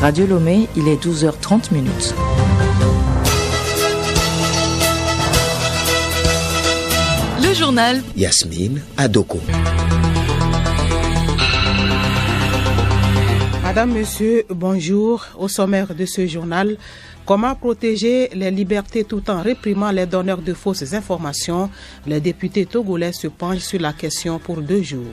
Radio Lomé, il est 12h30 minutes. Le journal Yasmine Adoko. Madame, Monsieur, bonjour. Au sommaire de ce journal, comment protéger les libertés tout en réprimant les donneurs de fausses informations? Les députés togolais se penchent sur la question pour 2 jours.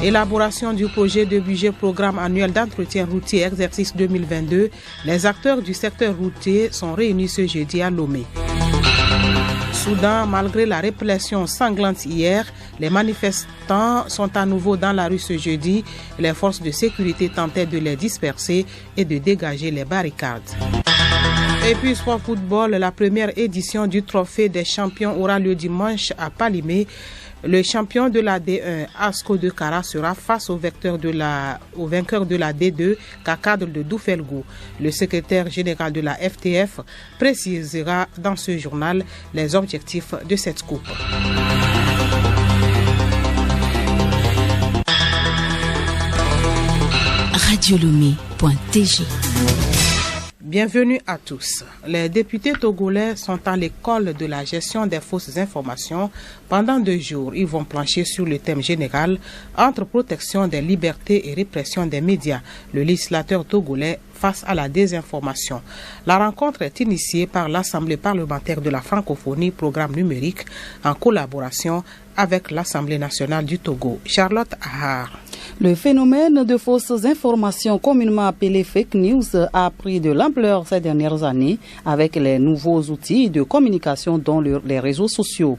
Élaboration du projet de budget programme annuel d'entretien routier exercice 2022. Les acteurs du secteur routier sont réunis ce jeudi à Lomé. Soudan, malgré la répression sanglante hier, les manifestants sont à nouveau dans la rue ce jeudi. Les forces de sécurité tentaient de les disperser et de dégager les barricades. Et puis sport football, la première édition du trophée des champions aura lieu dimanche à Palimé. Le champion de la D1, Asco de Kara, sera face au vainqueur de la D2, Kakadre de Doufelgou. Le secrétaire général de la FTF précisera dans ce journal les objectifs de cette coupe. Radiolomé.tg. Bienvenue à tous. Les députés togolais sont à l'école de la gestion des fausses informations. Pendant 2 jours, ils vont plancher sur le thème général entre protection des libertés et répression des médias. Le législateur togolais face à la désinformation. La rencontre est initiée par l'Assemblée parlementaire de la francophonie, programme numérique, en collaboration avec l'Assemblée nationale du Togo. Charlotte Ahar. Le phénomène de fausses informations, communément appelé fake news, a pris de l'ampleur ces dernières années avec les nouveaux outils de communication dont les réseaux sociaux.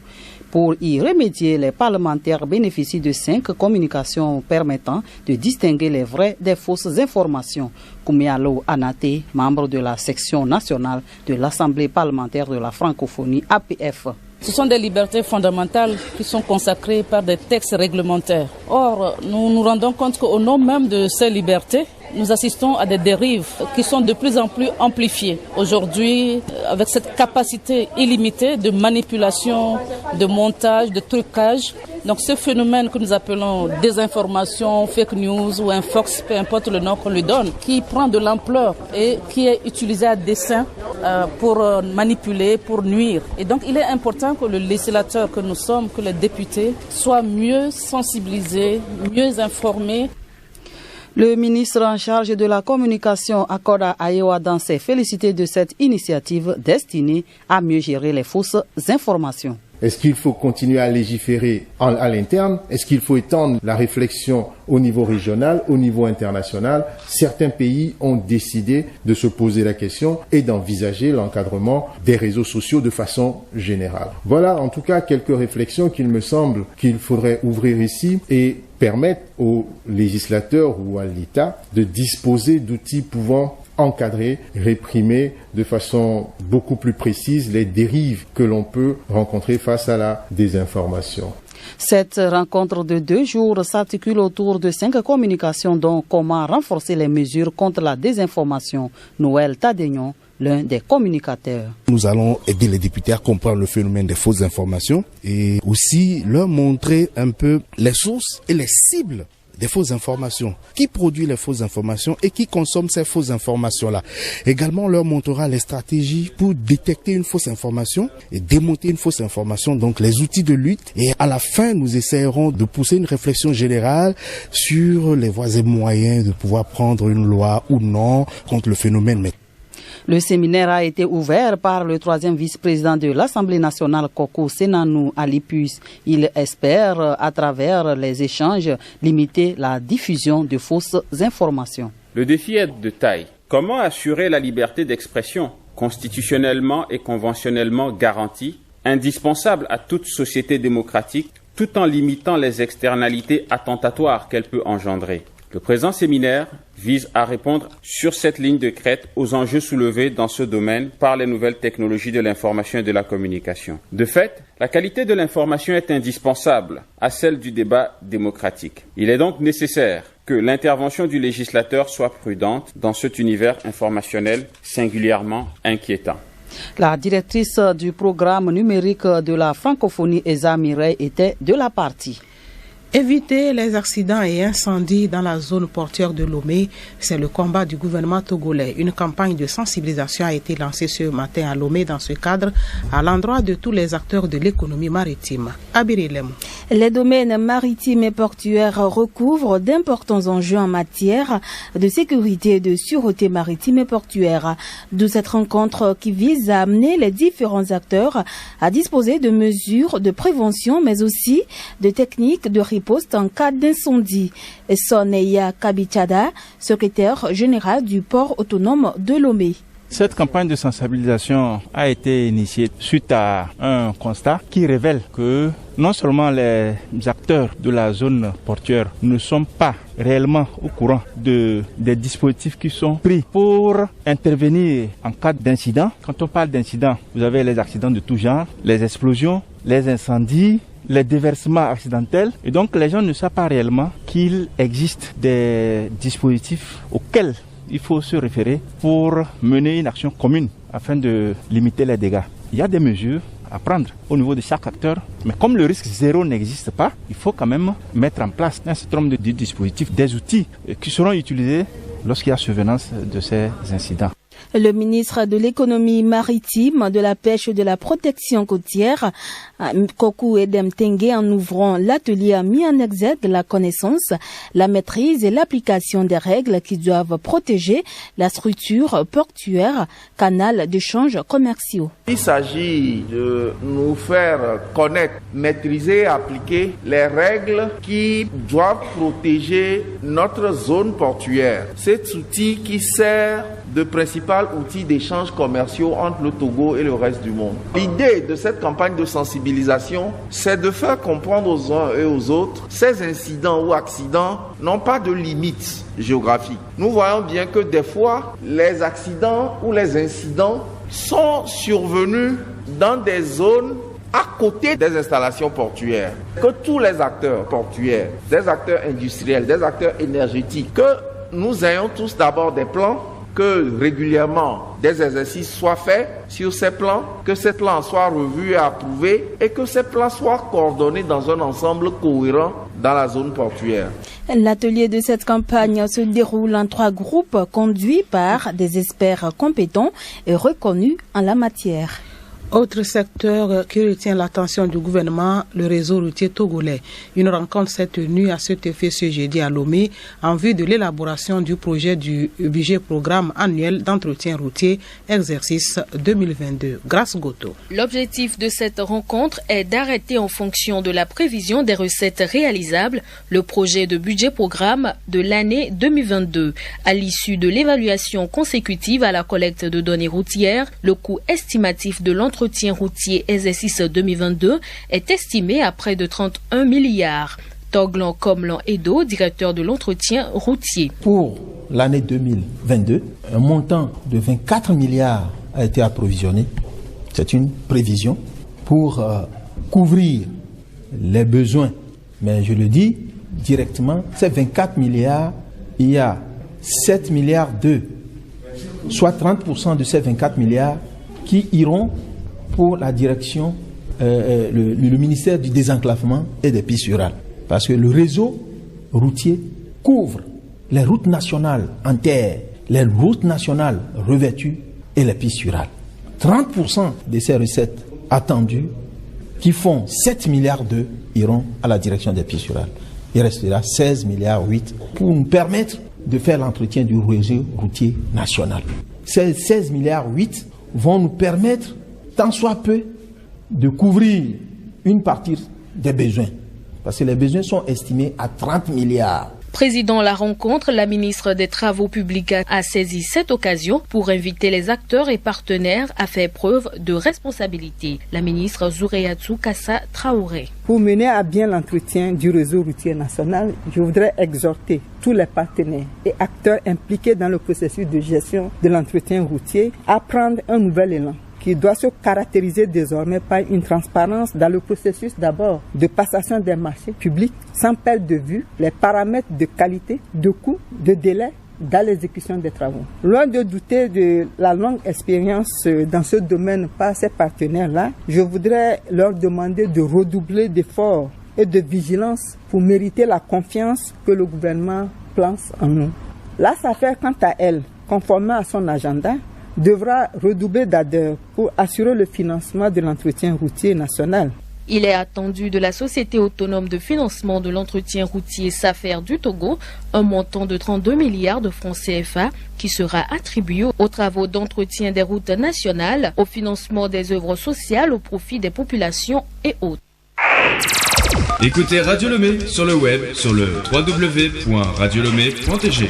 Pour y remédier, les parlementaires bénéficient de 5 communications permettant de distinguer les vraies des fausses informations. Koumialo Anate, membre de la section nationale de l'Assemblée parlementaire de la francophonie APF. Ce sont des libertés fondamentales qui sont consacrées par des textes réglementaires. Or, nous nous rendons compte qu'au nom même de ces libertés, nous assistons à des dérives qui sont de plus en plus amplifiées. Aujourd'hui, avec cette capacité illimitée de manipulation, de montage, de trucage, donc ce phénomène que nous appelons désinformation, fake news ou infox, peu importe le nom qu'on lui donne, qui prend de l'ampleur et qui est utilisé à dessein pour manipuler, pour nuire. Et donc il est important que le législateur que nous sommes, que les députés soient mieux sensibilisés, mieux informés. Le ministre en charge de la communication accorde à Ayoadan s'est félicité de cette initiative destinée à mieux gérer les fausses informations. Est-ce qu'il faut continuer à légiférer à l'interne? Est-ce qu'il faut étendre la réflexion au niveau régional, au niveau international? Certains pays ont décidé de se poser la question et d'envisager l'encadrement des réseaux sociaux de façon générale. Voilà en tout cas quelques réflexions qu'il me semble qu'il faudrait ouvrir ici et permettre aux législateurs ou à l'État de disposer d'outils pouvant encadrer, réprimer de façon beaucoup plus précise les dérives que l'on peut rencontrer face à la désinformation. Cette rencontre de 2 jours s'articule autour de 5 communications dont comment renforcer les mesures contre la désinformation. Noël Tadegnon, l'un des communicateurs. Nous allons aider les députés à comprendre le phénomène des fausses informations et aussi leur montrer un peu les sources et les cibles des fausses informations. Qui produit les fausses informations et qui consomme ces fausses informations-là. Également, on leur montrera les stratégies pour détecter une fausse information et démonter une fausse information, donc les outils de lutte. Et à la fin, nous essayerons de pousser une réflexion générale sur les voies et moyens de pouvoir prendre une loi ou non contre le phénomène. Le séminaire a été ouvert par le 3e vice-président de l'Assemblée nationale, Koko Senanou Alipus. Il espère, à travers les échanges, limiter la diffusion de fausses informations. Le défi est de taille. Comment assurer la liberté d'expression, constitutionnellement et conventionnellement garantie, indispensable à toute société démocratique, tout en limitant les externalités attentatoires qu'elle peut engendrer? Le présent séminaire vise à répondre sur cette ligne de crête aux enjeux soulevés dans ce domaine par les nouvelles technologies de l'information et de la communication. De fait, la qualité de l'information est indispensable à celle du débat démocratique. Il est donc nécessaire que l'intervention du législateur soit prudente dans cet univers informationnel singulièrement inquiétant. La directrice du programme numérique de la francophonie, Eza Mireille, était de la partie. Éviter les accidents et incendies dans la zone portuaire de Lomé, c'est le combat du gouvernement togolais. Une campagne de sensibilisation a été lancée ce matin à Lomé dans ce cadre à l'endroit de tous les acteurs de l'économie maritime. Abirilem. Les domaines maritimes et portuaires recouvrent d'importants enjeux en matière de sécurité et de sûreté maritime et portuaire. D'où cette rencontre qui vise à amener les différents acteurs à disposer de mesures de prévention mais aussi de techniques de riposte en cas d'incendie. Soneya Kabichada, secrétaire général du port autonome de Lomé. Cette campagne de sensibilisation a été initiée suite à un constat qui révèle que non seulement les acteurs de la zone portuaire ne sont pas réellement au courant des dispositifs qui sont pris pour intervenir en cas d'incident. Quand on parle d'incident, vous avez les accidents de tout genre, les explosions, les incendies, les déversements accidentels. Et donc les gens ne savent pas réellement qu'il existe des dispositifs auxquels il faut se référer pour mener une action commune afin de limiter les dégâts. Il y a des mesures à prendre au niveau de chaque acteur, mais comme le risque zéro n'existe pas, il faut quand même mettre en place un certain nombre de dispositifs, des outils qui seront utilisés lorsqu'il y a survenance de ces incidents. Le ministre de l'économie maritime, de la pêche et de la protection côtière, Kokou Edem Tengue, en ouvrant l'atelier, a mis en exergue la connaissance, la maîtrise et l'application des règles qui doivent protéger la structure portuaire, canal d'échanges commerciaux. Il s'agit de nous faire connaître, maîtriser et appliquer les règles qui doivent protéger notre zone portuaire. Cet outil qui sert de principal outil d'échange commerciaux entre le Togo et le reste du monde. L'idée de cette campagne de sensibilisation, c'est de faire comprendre aux uns et aux autres ces incidents ou accidents n'ont pas de limite géographique. Nous voyons bien que des fois, les accidents ou les incidents sont survenus dans des zones à côté des installations portuaires. Que tous les acteurs portuaires, des acteurs industriels, des acteurs énergétiques, que nous ayons tous d'abord des plans, que régulièrement des exercices soient faits sur ces plans, que ces plans soient revus et approuvés et que ces plans soient coordonnés dans un ensemble cohérent dans la zone portuaire. L'atelier de cette campagne se déroule en 3 groupes conduits par des experts compétents et reconnus en la matière. Autre secteur qui retient l'attention du gouvernement, le réseau routier togolais. Une rencontre s'est tenue à cet effet ce jeudi à Lomé en vue de l'élaboration du projet du budget programme annuel d'entretien routier exercice 2022. Grâce Goto. L'objectif de cette rencontre est d'arrêter en fonction de la prévision des recettes réalisables le projet de budget programme de l'année 2022. À l'issue de l'évaluation consécutive à la collecte de données routières, le coût estimatif de l'entretien routier exercice 2022 est estimé à près de 31 milliards. Toglan Komlan Edo, directeur de l'entretien routier. Pour l'année 2022, un montant de 24 milliards a été approvisionné. C'est une prévision pour couvrir les besoins. Mais je le dis directement, ces 24 milliards, il y a 7 milliards soit 30% de ces 24 milliards qui iront pour la direction, le ministère du désenclavement et des pistes rurales. Parce que le réseau routier couvre les routes nationales en terre, les routes nationales revêtues et les pistes rurales. 30% de ces recettes attendues, qui font 7 milliards iront à la direction des pistes rurales. Il restera 16 milliards pour nous permettre de faire l'entretien du réseau routier national. Ces 16 milliards vont nous permettre tant soit peu de couvrir une partie des besoins. Parce que les besoins sont estimés à 30 milliards. Présidant la rencontre, la ministre des Travaux publics a saisi cette occasion pour inviter les acteurs et partenaires à faire preuve de responsabilité. La ministre Zoureyatsu Kassa Traoré. Pour mener à bien l'entretien du réseau routier national, je voudrais exhorter tous les partenaires et acteurs impliqués dans le processus de gestion de l'entretien routier à prendre un nouvel élan qui doit se caractériser désormais par une transparence dans le processus d'abord de passation des marchés publics sans perdre de vue les paramètres de qualité, de coût, de délai dans l'exécution des travaux. Loin de douter de la longue expérience dans ce domaine par ces partenaires-là, je voudrais leur demander de redoubler d'efforts et de vigilance pour mériter la confiance que le gouvernement place en nous. La SAFER, quant à elle, conformément à son agenda, devra redoubler d'ardeur pour assurer le financement de l'entretien routier national. Il est attendu de la Société autonome de financement de l'entretien routier SAFER du Togo un montant de 32 milliards de francs CFA qui sera attribué aux travaux d'entretien des routes nationales, au financement des œuvres sociales au profit des populations et autres. Écoutez Radio Lomé sur le web sur le www.radiolomé.tg.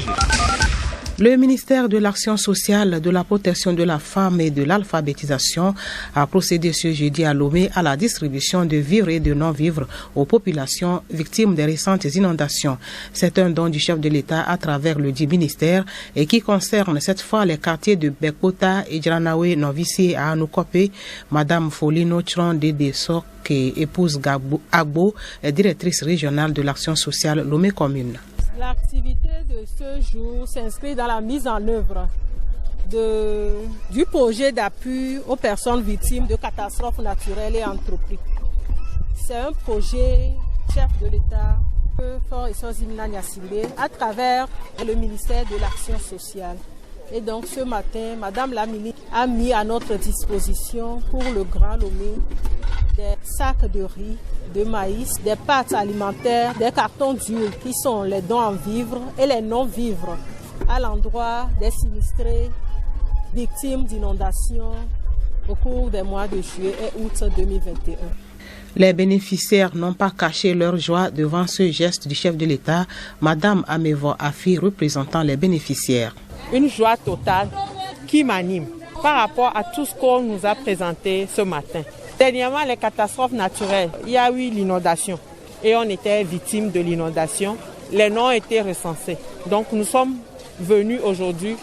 Le ministère de l'Action sociale, de la protection de la femme et de l'alphabétisation a procédé ce jeudi à Lomé à la distribution de vivres et de non-vivres aux populations victimes des récentes inondations. C'est un don du chef de l'État à travers le dit ministère et qui concerne cette fois les quartiers de Bekota, Idjanawe, Novici à Anoukopé. Madame Folino Tron Dede Sok, épouse Agbo, est directrice régionale de l'Action sociale Lomé Commune. L'activité de ce jour s'inscrit dans la mise en œuvre du projet d'appui aux personnes victimes de catastrophes naturelles et anthropiques. C'est un projet chef de l'État à travers le ministère de l'Action sociale. Et donc ce matin, Madame la ministre a mis à notre disposition pour le Grand Lomé des sacs de riz, de maïs, des pâtes alimentaires, des cartons d'huile qui sont les dons en vivres et les non-vivres à l'endroit des sinistrés victimes d'inondations au cours des mois de juillet et août 2021. Les bénéficiaires n'ont pas caché leur joie devant ce geste du chef de l'État, Madame Amevo Afi, représentant les bénéficiaires. Une joie totale qui m'anime par rapport à tout ce qu'on nous a présenté ce matin. Dernièrement, les catastrophes naturelles, il y a eu l'inondation et on était victime de l'inondation. Les noms étaient recensés. Donc nous sommes venus aujourd'hui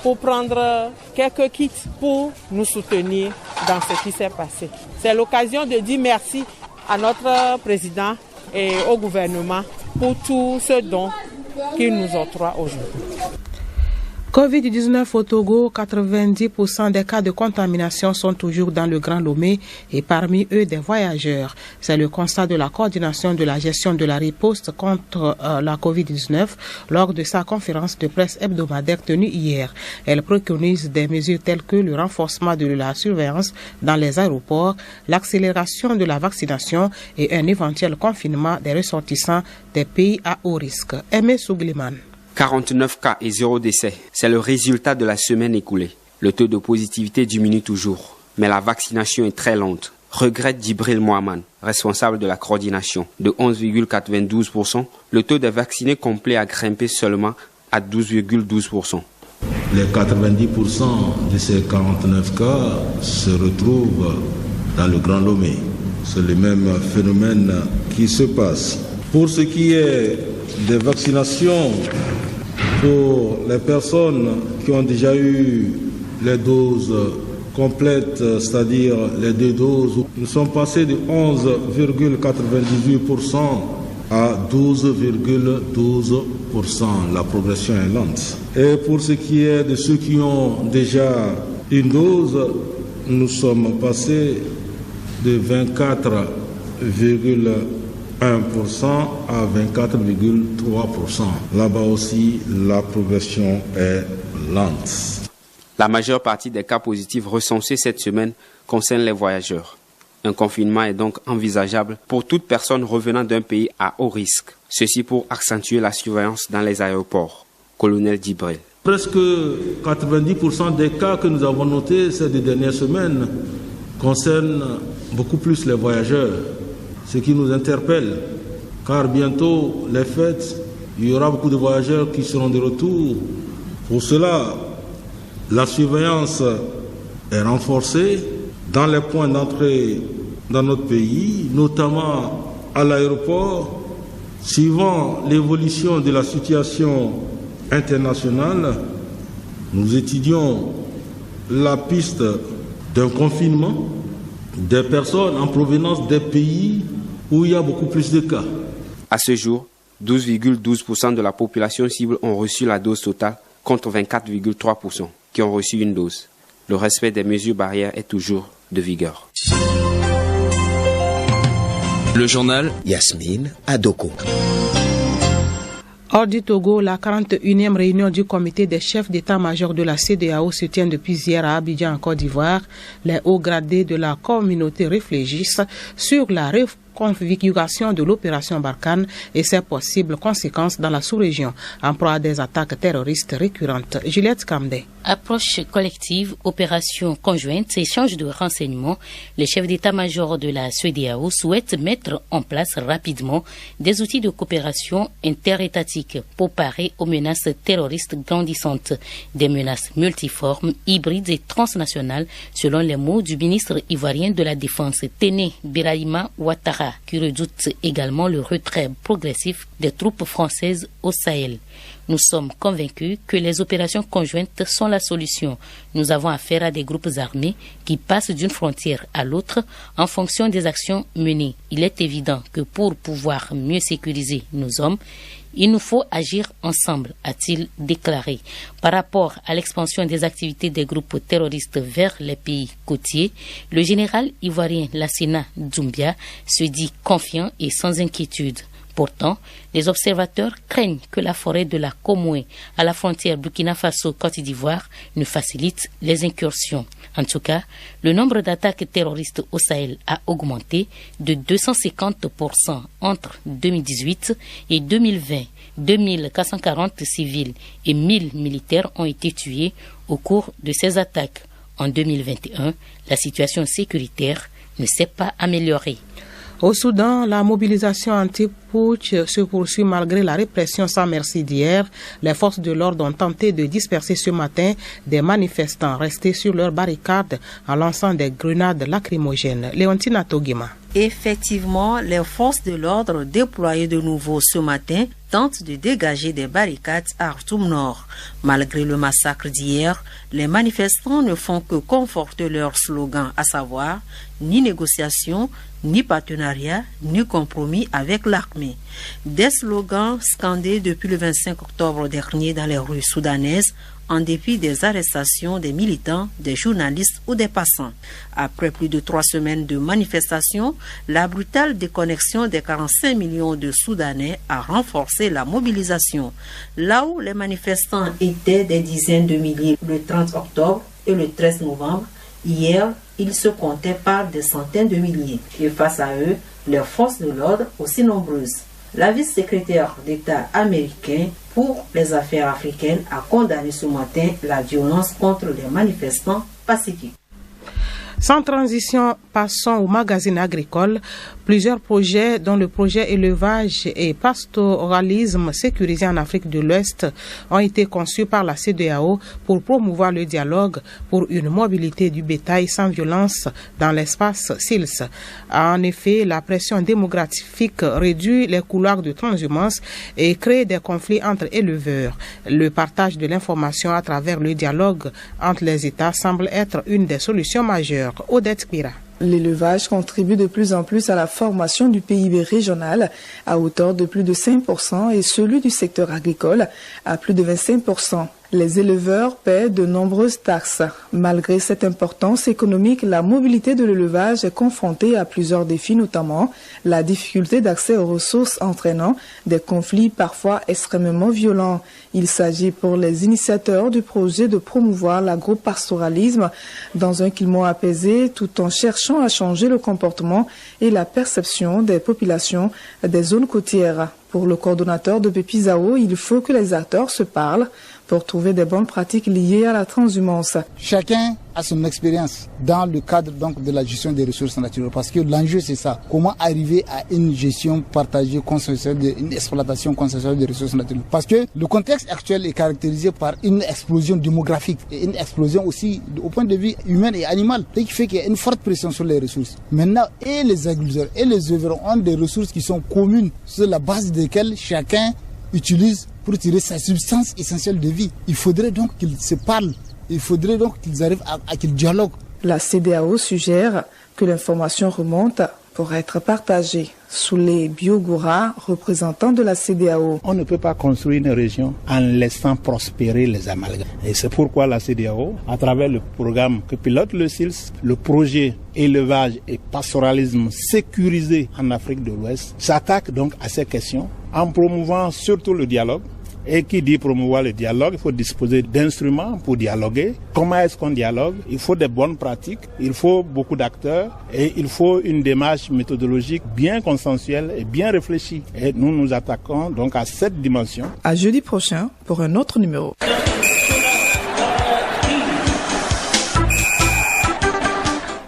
pour prendre quelques kits pour nous soutenir dans ce qui s'est passé. C'est l'occasion de dire merci à notre président et au gouvernement pour tout ce don qu'il nous octroie aujourd'hui. Covid-19 au Togo, 90% des cas de contamination sont toujours dans le Grand Lomé et parmi eux des voyageurs. C'est le constat de la coordination de la gestion de la riposte contre la Covid-19 lors de sa conférence de presse hebdomadaire tenue hier. Elle préconise des mesures telles que le renforcement de la surveillance dans les aéroports, l'accélération de la vaccination et un éventuel confinement des ressortissants des pays à haut risque. Aimé Sougliman. 49 cas et 0 décès, c'est le résultat de la semaine écoulée. Le taux de positivité diminue toujours, mais la vaccination est très lente. Regrette Djibril Mohamed, responsable de la coordination. De 11,92%, le taux des vaccinés complets a grimpé seulement à 12,12%. Les 90% de ces 49 cas se retrouvent dans le Grand Lomé. C'est le même phénomène qui se passe. Pour ce qui est des vaccinations pour les personnes qui ont déjà eu les doses complètes, c'est-à-dire les 2 doses, nous sommes passés de 11,98% à 12,12%. La progression est lente. Et pour ce qui est de ceux qui ont déjà une dose, nous sommes passés de 24,1% à 24,3%. Là-bas aussi, la progression est lente. La majeure partie des cas positifs recensés cette semaine concernent les voyageurs. Un confinement est donc envisageable pour toute personne revenant d'un pays à haut risque. Ceci pour accentuer la surveillance dans les aéroports. Colonel Djibril. Presque 90% des cas que nous avons notés ces 2 dernières semaines concernent beaucoup plus les voyageurs. Ce qui nous interpelle, car bientôt les fêtes, il y aura beaucoup de voyageurs qui seront de retour. Pour cela, la surveillance est renforcée dans les points d'entrée dans notre pays, notamment à l'aéroport. Suivant l'évolution de la situation internationale, nous étudions la piste d'un confinement des personnes en provenance des pays où il y a beaucoup plus de cas. À ce jour, 12,12% de la population cible ont reçu la dose totale contre 24,3% qui ont reçu une dose. Le respect des mesures barrières est toujours de vigueur. Le journal Yasmine Adoko. Hors du Togo, la 41e réunion du comité des chefs d'état-major de la CEDEAO se tient depuis hier à Abidjan en Côte d'Ivoire. Les hauts gradés de la communauté réfléchissent sur la reconfiguration de l'opération Barkhane et ses possibles conséquences dans la sous-région en proie à des attaques terroristes récurrentes. Juliette Kamdé. Approche collective, opération conjointe, échange de renseignements, les chefs d'état-major de la CEDEAO souhaitent mettre en place rapidement des outils de coopération interétatique pour parer aux menaces terroristes grandissantes, des menaces multiformes, hybrides et transnationales, selon les mots du ministre ivoirien de la Défense, Téné Birahima Ouattara, qui redoute également le retrait progressif des troupes françaises au Sahel. Nous sommes convaincus que les opérations conjointes sont la solution. Nous avons affaire à des groupes armés qui passent d'une frontière à l'autre en fonction des actions menées. Il est évident que pour pouvoir mieux sécuriser nos hommes, il nous faut agir ensemble, a-t-il déclaré. Par rapport à l'expansion des activités des groupes terroristes vers les pays côtiers, le général ivoirien Lassina Doumbia se dit confiant et sans inquiétude. Pourtant, les observateurs craignent que la forêt de la Komoué à la frontière Burkina Faso-Côte d'Ivoire ne facilite les incursions. En tout cas, le nombre d'attaques terroristes au Sahel a augmenté de 250% entre 2018 et 2020. 2440 civils et 1000 militaires ont été tués au cours de ces attaques. En 2021, la situation sécuritaire ne s'est pas améliorée. Au Soudan, la mobilisation anti-putsch se poursuit malgré la répression sans merci d'hier. Les forces de l'ordre ont tenté de disperser ce matin des manifestants restés sur leurs barricades en lançant des grenades lacrymogènes. Léontina Togima. Effectivement, les forces de l'ordre déployées de nouveau ce matin tentent de dégager des barricades à Khartoum Nord. Malgré le massacre d'hier, les manifestants ne font que conforter leur slogan, à savoir ni négociation, ni partenariat, ni compromis avec l'armée. Des slogans scandés depuis le 25 octobre dernier dans les rues soudanaises, en dépit des arrestations des militants, des journalistes ou des passants. Après plus de 3 semaines de manifestations, la brutale déconnexion des 45 millions de Soudanais a renforcé la mobilisation. Là où les manifestants étaient des dizaines de milliers le 30 octobre et le 13 novembre, hier, ils se comptaient par des centaines de milliers. Et face à eux, les forces de l'ordre aussi nombreuses. La vice-secrétaire d'État américain pour les affaires africaines a condamné ce matin la violence contre les manifestants pacifiques. Sans transition, passons au magazine agricole. Plusieurs projets, dont le projet élevage et pastoralisme sécurisé en Afrique de l'Ouest, ont été conçus par la CEDEAO pour promouvoir le dialogue pour une mobilité du bétail sans violence dans l'espace SILS. En effet, la pression démographique réduit les couloirs de transhumance et crée des conflits entre éleveurs. Le partage de l'information à travers le dialogue entre les États semble être une des solutions majeures. Odette Pira. L'élevage contribue de plus en plus à la formation du PIB régional à hauteur de plus de 5% et celui du secteur agricole à plus de 25%. Les éleveurs paient de nombreuses taxes. Malgré cette importance économique, la mobilité de l'élevage est confrontée à plusieurs défis, notamment la difficulté d'accès aux ressources entraînant des conflits parfois extrêmement violents. Il s'agit pour les initiateurs du projet de promouvoir l'agropastoralisme dans un climat apaisé tout en cherchant à changer le comportement et la perception des populations des zones côtières. Pour le coordonnateur de Pepizao, il faut que les acteurs se parlent pour trouver des bonnes pratiques liées à la transhumance. Chacun a son expérience dans le cadre donc de la gestion des ressources naturelles, parce que l'enjeu c'est ça, comment arriver à une gestion partagée, consensuelle, une exploitation consensuelle des ressources naturelles. Parce que le contexte actuel est caractérisé par une explosion démographique et une explosion aussi au point de vue humain et animal, ce qui fait qu'il y a une forte pression sur les ressources. Maintenant, et les agriculteurs et les éleveurs ont des ressources qui sont communes, sur la base desquelles chacun utilise pour tirer sa substance essentielle de vie. Il faudrait donc qu'ils se parlent, il faudrait donc qu'ils arrivent à qu'ils dialoguent. La CEDEAO suggère que l'information remonte pour être partagés. Souley Biogoura, représentant de la CEDEAO. On ne peut pas construire une région en laissant prospérer les amalgames. Et c'est pourquoi la CEDEAO, à travers le programme que pilote le SILS, le projet élevage et pastoralisme sécurisé en Afrique de l'Ouest, s'attaque donc à ces questions en promouvant surtout le dialogue. Et qui dit promouvoir le dialogue, il faut disposer d'instruments pour dialoguer. Comment est-ce qu'on dialogue? Il faut des bonnes pratiques, il faut beaucoup d'acteurs et il faut une démarche méthodologique bien consensuelle et bien réfléchie. Et nous nous attaquons donc à cette dimension. À jeudi prochain pour un autre numéro.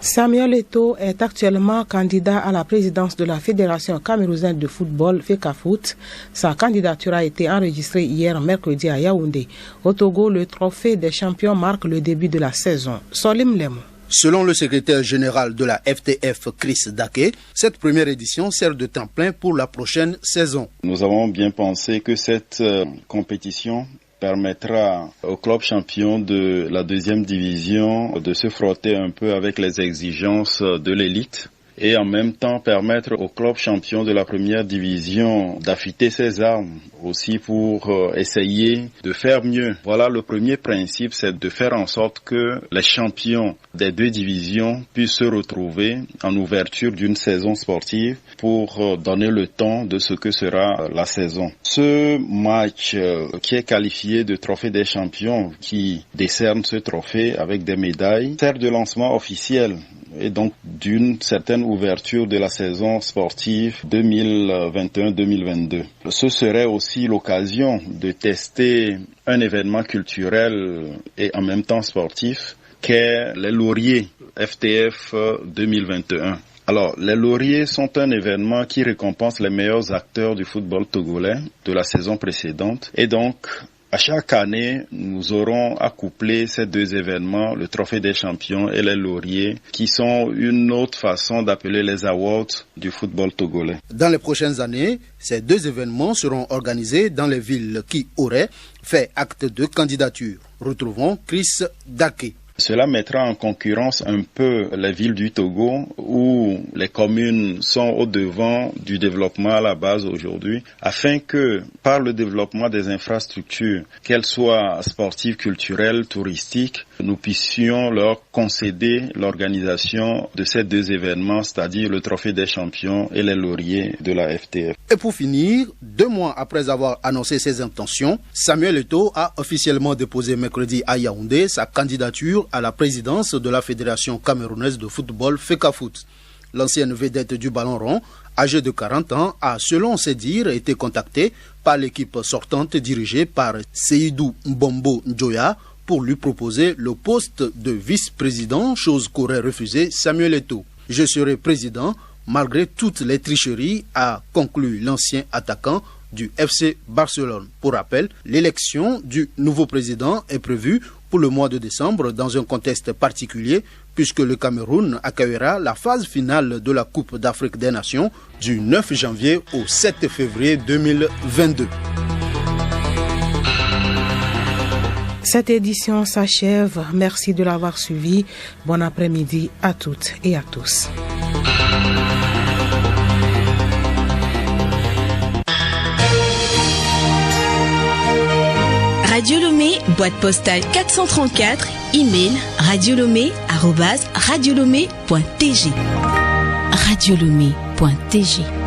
Samuel Eto'o est actuellement candidat à la présidence de la Fédération camerounaise de football, FECAFOOT. Sa candidature a été enregistrée hier mercredi à Yaoundé. Au Togo, le trophée des champions marque le début de la saison. Solim Lemo. Selon le secrétaire général de la FTF, Chris Daké, cette première édition sert de temps plein pour la prochaine saison. Nous avons bien pensé que cette compétition permettra au club champion de la deuxième division de se frotter un peu avec les exigences de l'élite et en même temps permettre au club champion de la première division d'affûter ses armes aussi pour essayer de faire mieux. Voilà, le premier principe, c'est de faire en sorte que les champions des deux divisions puissent se retrouver en ouverture d'une saison sportive pour donner le ton de ce que sera la saison. Ce match qui est qualifié de trophée des champions, qui décerne ce trophée avec des médailles, sert de lancement officiel et donc d'une certaine ouverture de la saison sportive 2021-2022. Ce serait aussi l'occasion de tester un événement culturel et en même temps sportif qu'est les Lauriers FTF 2021. Alors, les Lauriers sont un événement qui récompense les meilleurs acteurs du football togolais de la saison précédente et donc à chaque année, nous aurons accouplé ces deux événements, le Trophée des champions et les Lauriers, qui sont une autre façon d'appeler les awards du football togolais. Dans les prochaines années, ces deux événements seront organisés dans les villes qui auraient fait acte de candidature. Retrouvons Chris Daké. Cela mettra en concurrence un peu les villes du Togo où les communes sont au devant du développement à la base aujourd'hui, afin que par le développement des infrastructures, qu'elles soient sportives, culturelles, touristiques, nous puissions leur concéder l'organisation de ces deux événements, c'est-à-dire le Trophée des champions et les Lauriers de la FTF. Et pour finir, 2 mois après avoir annoncé ses intentions, Samuel Eto'o a officiellement déposé mercredi à Yaoundé sa candidature à la présidence de la Fédération camerounaise de football FECAFOOT. L'ancienne vedette du ballon rond, âgée de 40 ans, a, selon ses dires, été contactée par l'équipe sortante dirigée par Seydou Mbombo Njoya pour lui proposer le poste de vice-président, chose qu'aurait refusé Samuel Eto'o. « Je serai président malgré toutes les tricheries », a conclu l'ancien attaquant du FC Barcelone. Pour rappel, l'élection du nouveau président est prévue pour le mois de décembre dans un contexte particulier puisque le Cameroun accueillera la phase finale de la Coupe d'Afrique des Nations du 9 janvier au 7 février 2022. Cette édition s'achève. Merci de l'avoir suivi. Bon après-midi à toutes et à tous. Radio Lomé, boîte postale 434, email radiolomé@radiolomé.tg. radiolomé.tg